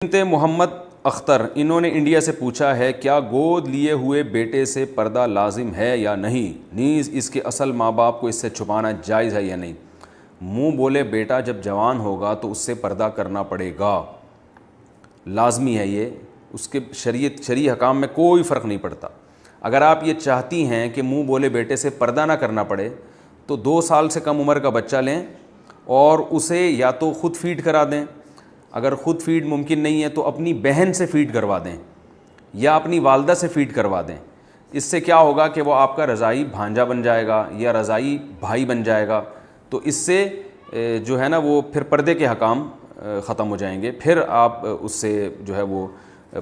بنت محمد اختر، انہوں نے انڈیا سے پوچھا ہے کیا گود لیے ہوئے بیٹے سے پردہ لازم ہے یا نہیں، نیز اس کے اصل ماں باپ کو اس سے چھپانا جائز ہے یا نہیں۔ منہ بولے بیٹا جب جوان ہوگا تو اس سے پردہ کرنا پڑے گا، لازمی ہے یہ، اس کے شرعی حکام میں کوئی فرق نہیں پڑتا۔ اگر آپ یہ چاہتی ہیں کہ منہ بولے بیٹے سے پردہ نہ کرنا پڑے تو 2 سال سے کم عمر کا بچہ لیں اور اسے یا تو خود فیڈ کرا دیں، اگر خود فیڈ ممکن نہیں ہے تو اپنی بہن سے فیڈ کروا دیں یا اپنی والدہ سے فیڈ کروا دیں۔ اس سے کیا ہوگا کہ وہ آپ کا رضاعی بھانجا بن جائے گا یا رضاعی بھائی بن جائے گا، تو اس سے جو ہے نا وہ پھر پردے کے حکام ختم ہو جائیں گے، پھر آپ اس سے جو ہے وہ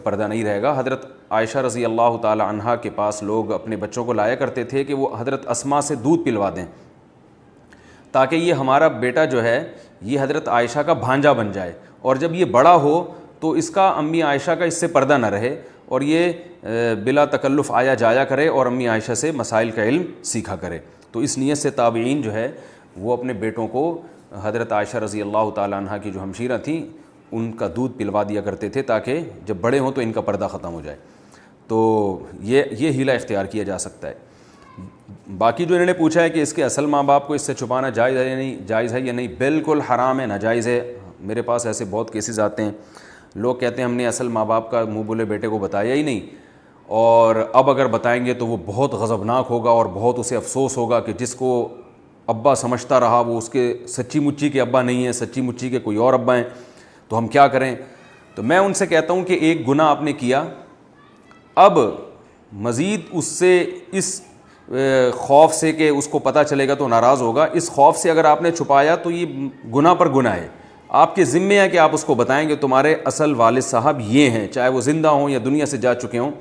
پردہ نہیں رہے گا۔ حضرت عائشہ رضی اللہ تعالی عنہا کے پاس لوگ اپنے بچوں کو لایا کرتے تھے کہ وہ حضرت اسماء سے دودھ پلوا دیں تاکہ یہ ہمارا بیٹا جو ہے یہ حضرت عائشہ کا بھانجا بن جائے، اور جب یہ بڑا ہو تو اس کا امی عائشہ کا اس سے پردہ نہ رہے اور یہ بلا تکلف آیا جایا کرے اور امی عائشہ سے مسائل کا علم سیکھا کرے۔ تو اس نیت سے تابعین جو ہے وہ اپنے بیٹوں کو حضرت عائشہ رضی اللہ تعالیٰ عنہ کی جو ہمشیرہ تھیں ان کا دودھ پلوا دیا کرتے تھے تاکہ جب بڑے ہوں تو ان کا پردہ ختم ہو جائے۔ تو یہ حیلہ اختیار کیا جا سکتا ہے۔ باقی جو انہوں نے پوچھا ہے کہ اس کے اصل ماں باپ کو اس سے چھپانا جائز ہے یا نہیں، جائز ہے یا نہیں، بالکل حرام ہے، ناجائز ہے۔ میرے پاس ایسے بہت کیسز آتے ہیں، لوگ کہتے ہیں ہم نے اصل ماں باپ کا منہ بولے بیٹے کو بتایا ہی نہیں، اور اب اگر بتائیں گے تو وہ بہت غضبناک ہوگا اور بہت اسے افسوس ہوگا کہ جس کو ابا سمجھتا رہا وہ اس کے سچی مچی کے ابا نہیں ہیں، سچی مچی کے کوئی اور ابا ہیں، تو ہم کیا کریں۔ تو میں ان سے کہتا ہوں کہ ایک گناہ آپ نے کیا، اب مزید اس سے اس خوف سے کہ اس کو پتہ چلے گا تو ناراض ہوگا، اس خوف سے اگر آپ نے چھپایا تو یہ گناہ پر گناہ ہے۔ آپ کے ذمے ہے کہ آپ اس کو بتائیں گے تمہارے اصل والد صاحب یہ ہیں، چاہے وہ زندہ ہوں یا دنیا سے جا چکے ہوں۔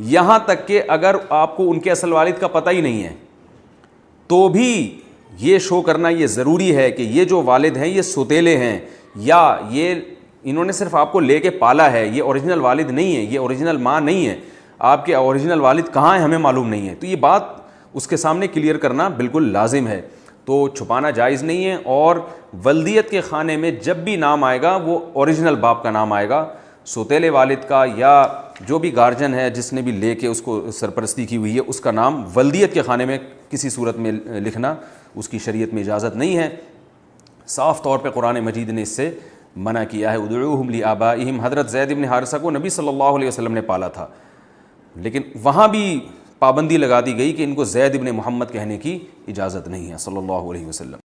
یہاں تک کہ اگر آپ کو ان کے اصل والد کا پتہ ہی نہیں ہے تو بھی یہ شو کرنا یہ ضروری ہے کہ یہ جو والد ہیں یہ سوتیلے ہیں، یا یہ انہوں نے صرف آپ کو لے کے پالا ہے، یہ اوریجنل والد نہیں ہے، یہ اوریجنل ماں نہیں ہے، آپ کے اوریجنل والد کہاں ہیں ہمیں معلوم نہیں ہے۔ تو یہ بات اس کے سامنے کلیئر کرنا بالکل لازم ہے، تو چھپانا جائز نہیں ہے۔ اور ولدیت کے خانے میں جب بھی نام آئے گا وہ اوریجنل باپ کا نام آئے گا، سوتیلے والد کا یا جو بھی گارجن ہے جس نے بھی لے کے اس کو سرپرستی کی ہوئی ہے اس کا نام ولدیت کے خانے میں کسی صورت میں لکھنا اس کی شریعت میں اجازت نہیں ہے۔ صاف طور پہ قرآن مجید نے اس سے منع کیا ہے۔ ادعوہم لآبائہم، حضرت زید بن حارثہ کو نبی صلی اللہ علیہ وسلم نے پالا تھا، لیکن وہاں بھی پابندی لگا دی گئی کہ ان کو زید بن محمد کہنے کی اجازت نہیں ہے صلی اللہ علیہ وسلم۔